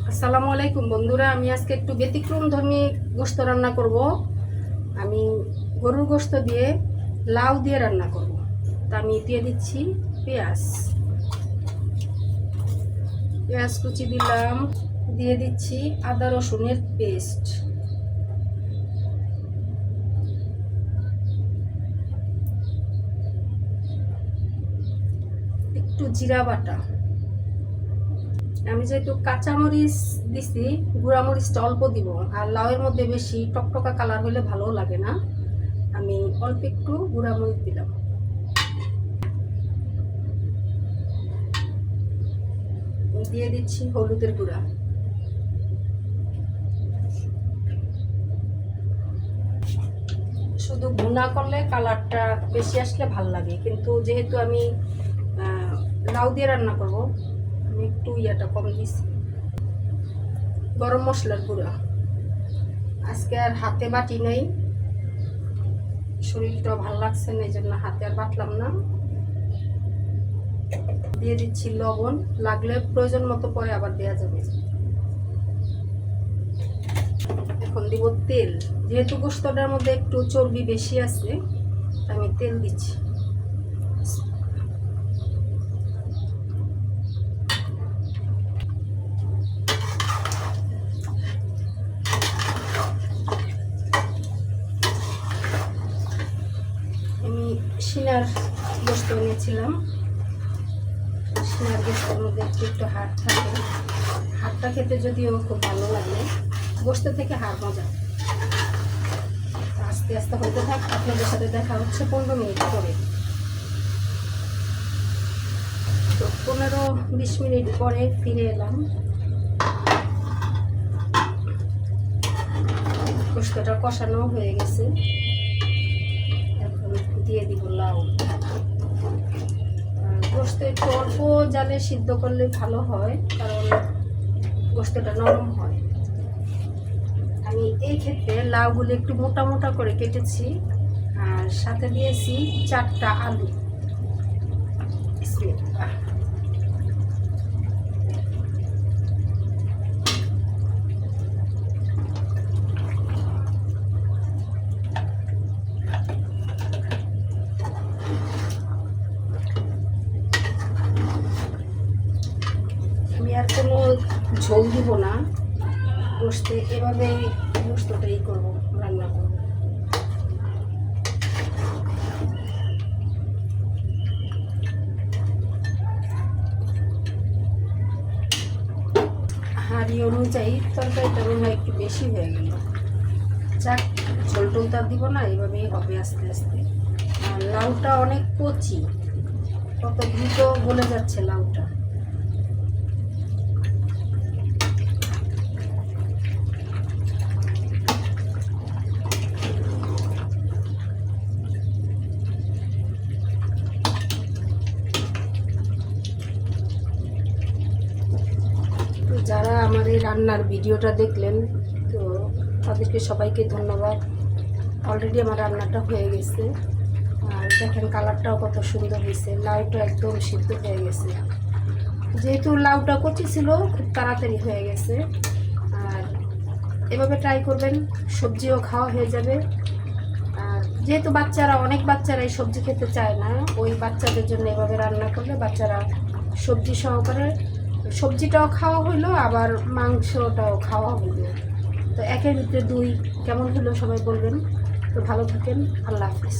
আসসালামু আলাইকুম বন্ধুরা, আমি আজকে একটু ব্যতিক্রমধর্মী গোশত রান্না করব। আমি গরুর গোশত দিয়ে লাউ দিয়ে রান্না করব। তা আমি দিয়ে দিচ্ছি পেঁয়াজ কুচি দিলাম, দিয়ে দিচ্ছি আদা রসুনের পেস্ট, একটু জিরা বাটা। আমি যেহেতু কাঁচামরিচ দিছি, গুঁড়ামরিচটা অল্প দিব, আর লাউয়ের মধ্যে বেশি টকটকা কালার হলে ভালো লাগে না। আমি অল্প একটু গুঁড়ামরিচ দিলাম। দিয়ে দিচ্ছি হলুদের গুঁড়া, শুধু ভুনা করলে কালারটা বেশি আসলে ভাল লাগে, কিন্তু যেহেতু আমি লাউ দিয়ে রান্না করব আমি একটু ইয়াটা কম দিচ্ছি। গরম মশলার গুঁড়া, আজকে আর হাতে বাটি নেই, শরীরটা ভালো লাগছে না, এই জন্য হাতে আর বাটলাম না। দিয়ে দিচ্ছি লবণ, লাগলে প্রয়োজন মতো পরে আবার দেওয়া যাবে। এখন দিব তেল, যেহেতু গোশতটার মধ্যে একটু চর্বি বেশি আছে আমি তেল দিচ্ছি। আমি সিনার গোশত এনেছিলাম, সিনার গোশতের মধ্যে একটু হাড় থাকে, হাড়টা খেতে যদিও খুব ভালো লাগে, গোশত থেকে হাড় মজা। আস্তে আস্তে হতে থাক, আপনাদের সাথে দেখা হচ্ছে 15 মিনিট পরে। তো 15-20 মিনিট পরে ফিরে এলাম। গোশতটা কষানো হয়ে গেছে, এখন দিয়ে দিব লাউ। গোশত একটু অল্প জালে সিদ্ধ করলে ভালো হয়, কারণ গোশতটা নরম হয়। আমি এই ক্ষেত্রে লাউগুলো একটু মোটা মোটা করে কেটেছি, আর সাথে দিয়েছি 4টা আলু। আমি আর কোনো ঝোল দিব না গোশতে, এভাবেই গোশতটাই করব, রান্না করব। হাঁড়ি অনুযায়ী তরকারিটা মনে হয় একটু বেশি হয়ে গেল, যাক ঝোল টোল তো দিব না, এইভাবেই হবে আস্তে আস্তে। আর লাউটা অনেক কচি, কত দ্রুত গলে যাচ্ছে লাউটা। যারা আমার এই রান্নার ভিডিওটা দেখলেন, তো তাদেরকে সবাইকে ধন্যবাদ। অলরেডি আমার রান্নাটা হয়ে গেছে, আর দেখেন কালারটাও কত সুন্দর হয়েছে, লাউটা একদম সিদ্ধ হয়ে গেছে। যেহেতু লাউটা কচি ছিল, খুব তাড়াতাড়ি হয়ে গেছে। আর এভাবে ট্রাই করবেন, সবজিও খাওয়া হয়ে যাবে। আর যেহেতু অনেক বাচ্চারা এই সবজি খেতে চায় না, ওই বাচ্চাদের জন্য এভাবে রান্না করলে বাচ্চারা সবজি সহকারে, সবজিটাও খাওয়া হইলো, আবার মাংসটাও খাওয়া হইলো। তো 1-এর ভিতরে 2, কেমন হলো সবাই বলবেন। তো ভালো থাকেন, আল্লাহ হাফিজ।